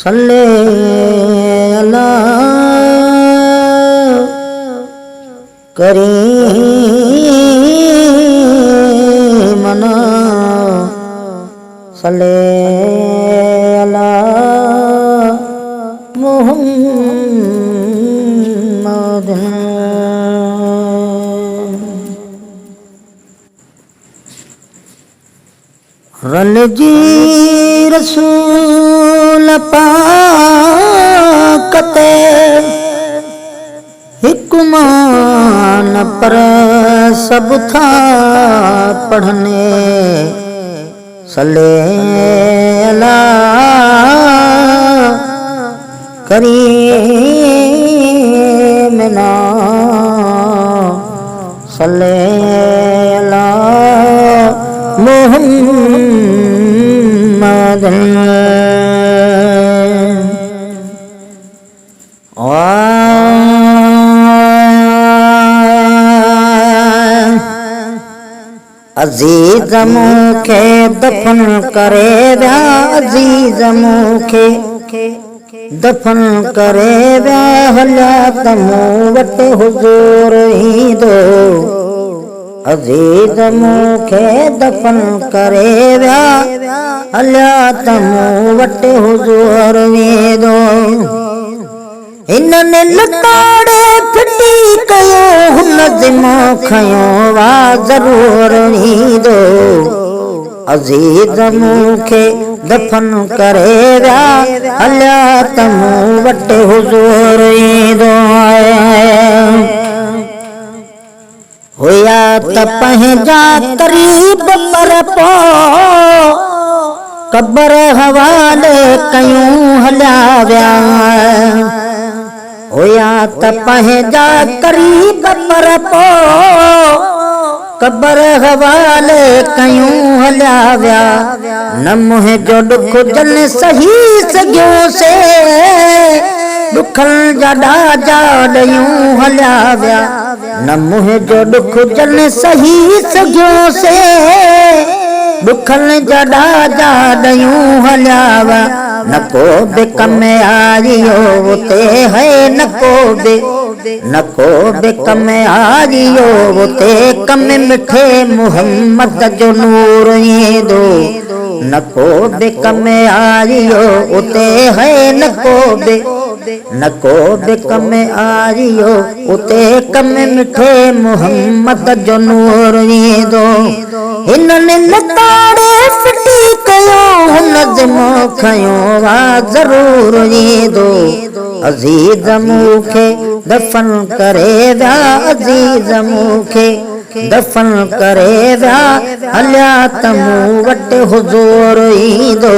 सल्ले अला करीमना सल्ले अला मुहम्मद। रल जी रसूल पाक ते हिकुमान पर सब था पढ़ने सल्ले अला करीमना सल्ले अला मुहम्मद। अजीज मुखे दफन करे व्या, अजीज मुखे दफन करे व्या, हल्या तमू वट हुजूर ईंदो। अजीज मुखे दफन करे व्या, हल्या तमू वट हुजूर ईंदो। इन्हनि लताड़े फिटी कयो हुन ज़िमो खयो वा ज़रूर ईंदो। अजीज मुखे दफन करे व्या, हल्या तमू वट हुजूर ईंदो। होया त पंहिंजा करीब पर पो कब्र हवाले कयूं हल्या व्या। होया त पंहिंजा करीब पर पो कब्र हवाले कयूं हल्या व्या। न मुंहिंजो ॾुख जन सही सघियो से, ॾुखनि जा ॾाजा ॾयूं हल्या व्या। न मुंहिंजो ॾुख जन सही सघियो से, ॾुखनि जा ॾाजा ॾयूं हल्या व्या। न को बि कम आरियो उते है, न को बि कम आरियो उते, कम मिठे मुहम्मद जो नूर ईंदो। न को बि कम आरियो उते है, न को बि कम आरियो उते, कम मिठे मुहम्मद जो नूर ईंदो। हिननि लताड़े फिटी कयो हुन ज़िमो खयो वा ज़रूर ईंदो। अजीज मुखे दफन करे व्या, अजीज मुखे दफन करे व्या, हल्या तमू वट हुजूर ईंदो।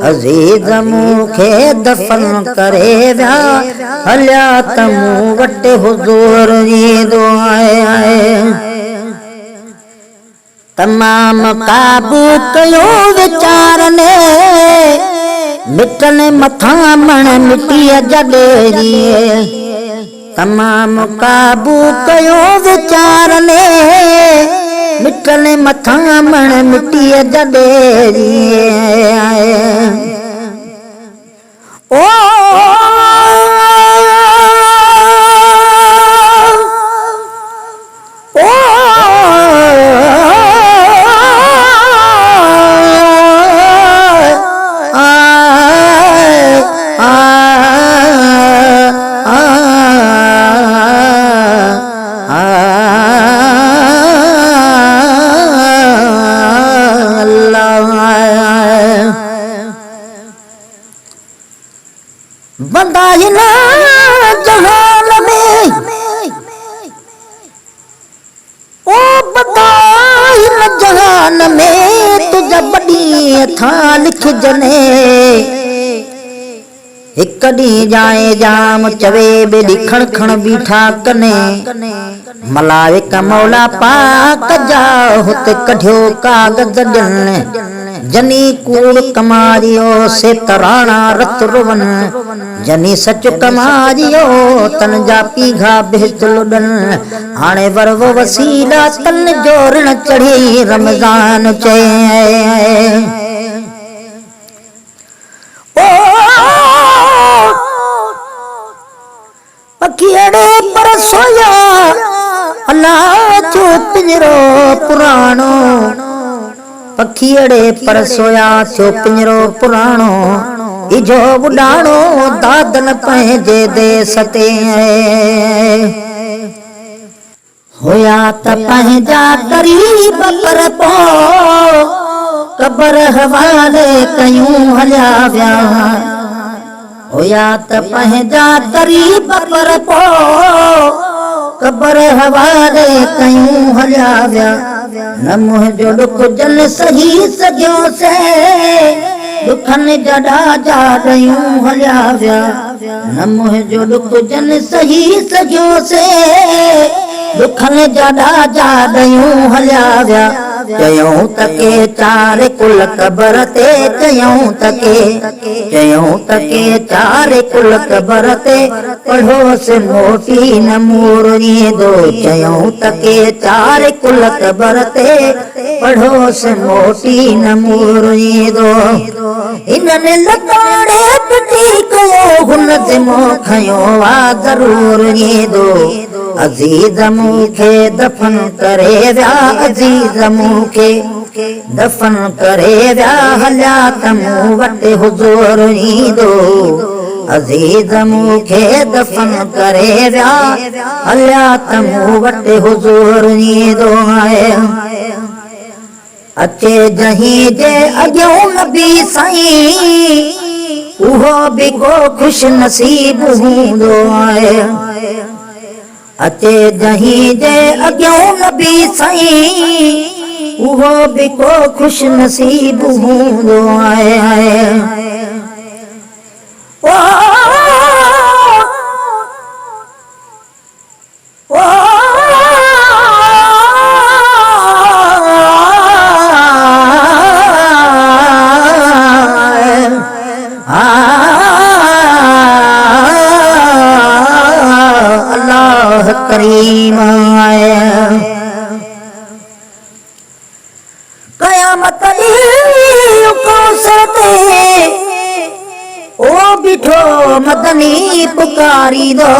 अजीज मुखे दफन करे व्या, हल्या तमू वट हुजूर ईंदो। तमाम काबू कयो वीचार ने, मिटन मथा मण मिटीअ जॾेरी। तमाम काबू कयो वीचार ने, मिटन मथा मण मिटीअ जॾेरी। ओ बंदाइना जहान में, ओ बंदाइना जहान में, तुझा बड़ी था लिख जने। एक ॾींहुं जाए जाम चवे बेली खण खण बीठा कने, मलाइक मौला पाक जा हुते कढियो कागज़ ॾियण। जनी कूड़ कमारियो से तराणा रत रुवन, जनी सच कमारियो तन जा पीघा बेच लुडन। हाणे वरवो वसीला तन जो ऋण चढ़ी रमज़ान चए। ओ अल्लाह जो पिंजरो पुराणो पखीअड़े पर सोया थियो पिंजरो पुराणो इजो बुढ़ाणो दादन पंहिंजे देस ते होया त पंहिंजा ग़रीब पर पोइ कबर हवाले कयूं हलिया विया होया त पंहिंजा ग़रीब पर पोइ कबर हवाले कयूं हलिया विया न मुंहिंजो दुख जन सही सघियो से दुखनि जा ॾाजा ॾयूं हलिया विया न मुंहिंजो दुख जन सही सघियो से दुखनि जा ॾाजा ॾयूं हलिया विया चयूं त के चार कुल कबर ते चयूं त के चार कुल कबर ते पढ़ोसि मोटी न मोड़ींदो चयूं त के चार कुल कबर ते पढ़ोसि मोटी न मोड़ींदो इन्हनि लताड़े पिटी कयो हुन ते मोह खयो वा ज़रूर ईंदो अज़ीज़ मूंखे दफ़न करे विया अज़ीज़ मूंखे दफ़न करे विया हलिया त मूं वटि हुज़ूर ईंदो अज़ीज़ मूंखे दफ़न करे विया हलिया त मूं वटि हुज़ूर ईंदो आहे अचे जहीं जे अॻियों नबी साईं उहो बि को ख़ुशि नसीब हूंदो आहे अचे जहीं जे अॻियों नबी साईं उहो बि को ख़ुशि नसीब हूंदो आहे करीम क़यामत ओ बिठो मदनी पुकारी दो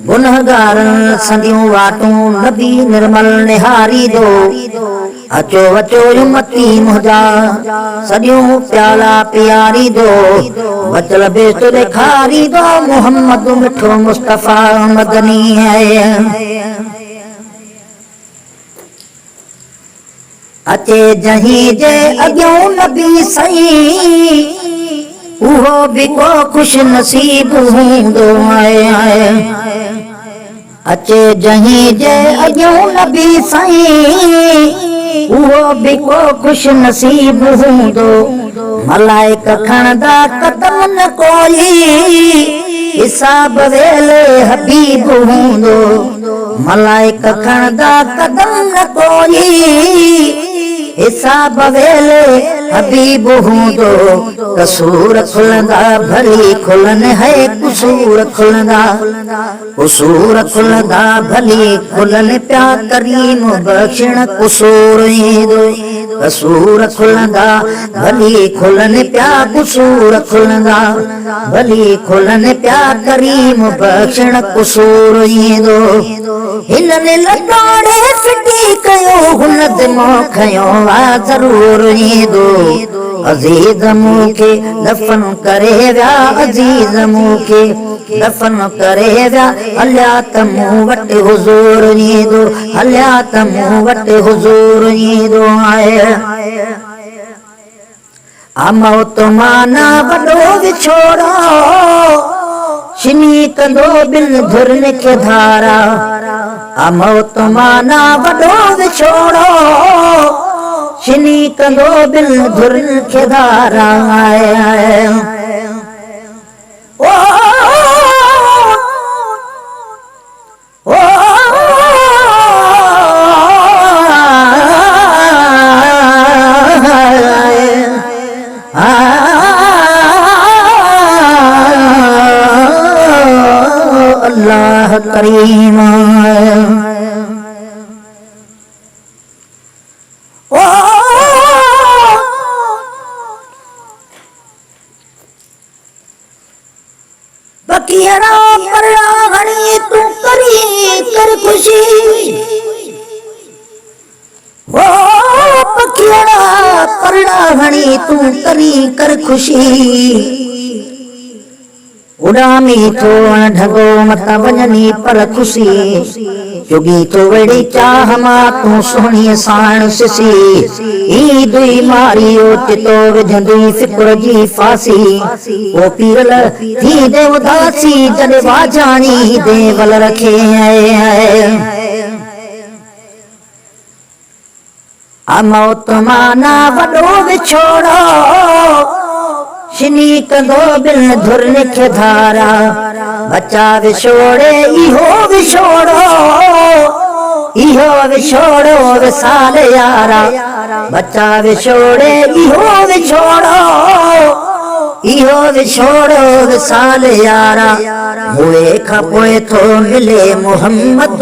गुनहगार सदियों वाटूं नबी निर्मल निहारी दो अचो अचो उम्मती मुंहिंजा सदियों प्याला पियारी दो बचल बेस्ट ॾेखारी दो मोहम्मद मिठो मुस्तफ़ा मदनी है अचे जहीं जे अॻियों नबी साईं उहो बि को ख़ुशि नसीब हूंदो आहे अचे जहीं जे अॻियों नबी साईं उहो बि को ख़ुशि नसीब हूंदो मलाइक खणंदा कदम न कोई हिसाब वेले हबीब हूंदो मलाइक खणंदा कदम न कोई हिसाब वेले हबीब हूंदो कसूर खुलंदा भली खुलनि है कुसूर खुलंदा भली खुलनि प्या करीम बख़्शण कुसूर ईंदो कसूर खुलंदा भली खुलनि प्या कुसूर खुलंदा भली खुलनि प्या करीम बख़्शण कुसूर ईंदो हिननि लॻाड़े फिटी कयो हुन ते मोह खयो वा ज़रूर ईंदो अज़ीज़ मूंखे दफ़न करे विया अज़ीज़ मूंखे दफ़न करे विया हलिया त मूं वटि हुज़ूर ईंदो हलिया त मूं वटि हुज़ूर ईंदो आहे मौत माना वॾो विछोड़ो छिनी कंदो ॿिनि धुरनि खे धारा मौत माना वॾो विछोड़ो छिनी कंदो ॿिनि धुरनि खे धारा अल्लाह करीम बकियरा पर घणी तू करी कर खुशी ओ पखिड़ा परड़ा हणी तू करी कर खुशी उड़ामी तो ढगो मता वञनी पर खुशी जोगी तो वेड़ी चाह मा तू सोहणी साण सिसी ई दुई मारियो चितो विझंदी फिक्र जी फासी ओ पीरल थी दे उदासी जॾे वाजाणी देवल रखे आ मौत माना वॾो विछोड़ो शिनी कंदो बिन धुर लिखे धारा बच्चा विछोड़े इहो विछोड़ो विसाल यारा बच्चा विछोड़े इहो विछोड़ो विसाल यारा मुए खां पोइ थो मिले मोहम्मद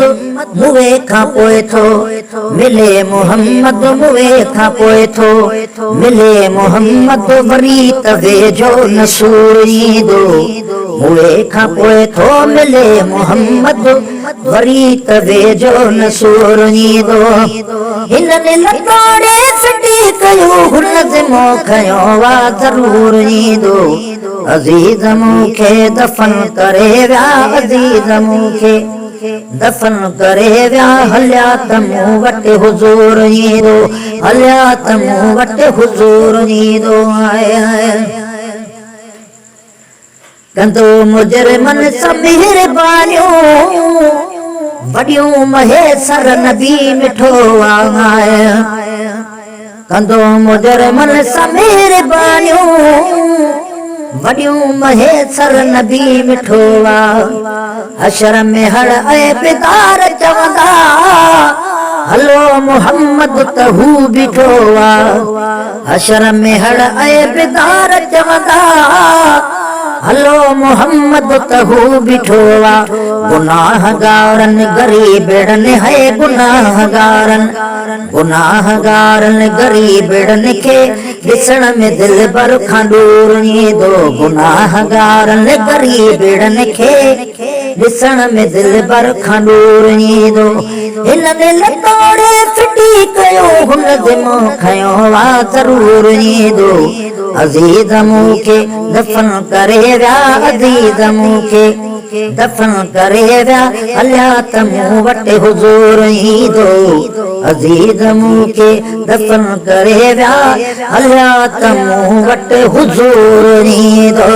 मुए खां पोइ थो मिले मोहम्मद मुए खां पोइ थो मिले मोहम्मद वरी त वेझो नसूर ईंदो मुए खां पोइ थो मिले मोहम्मद वरी त वेझो नसूर ईंदो हिननि लताड़े फिटी कयो हुन ते मो खयो वा ज़रूर ईंदो अज़ीज़ मूंखे दफ़न करे विया अज़ीज़ मूंखे दफ़न करे विया हलिया त मूं वटि हुज़ूर ईंदो हलिया त मूं वटि हुज़ूर ईंदो कंदो मुजरिमन सां महिरबानियूं वॾियूं महेसर नबी मिठो आहे कंदो मुजरिमन सां महिरबानियूं वॾियूं महेसर नबी मिठो आहे हशर में हर ऐबदार चवंदा हलो मोहम्मद त हू बीठो आहे हशर में हर ऐबदार चवंदा हलो मोहम्मद त हू बीठो आहे गुनाहगारन गरीबड़न है गुनाहगारन गरीबड़न के ॾिसण में दिल भर खां दूर ईंदो गुनाहगारन गरीबड़न के ॾिसण में दिल भर खां दूर ईंदो हिननि लताड़े फिटी कयो हुन जे मुंहुं खयो वा ज़रूर ईंदो अज़ीज़ मूंखे दफ़न करे विया अज़ीज़ मूंखे दफ़न करे विया हलिया त मूं वटि हुज़ूर ईंदो अज़ीज़ मूंखे दफ़न करे विया हलिया त मूं वटि हुज़ूर ईंदो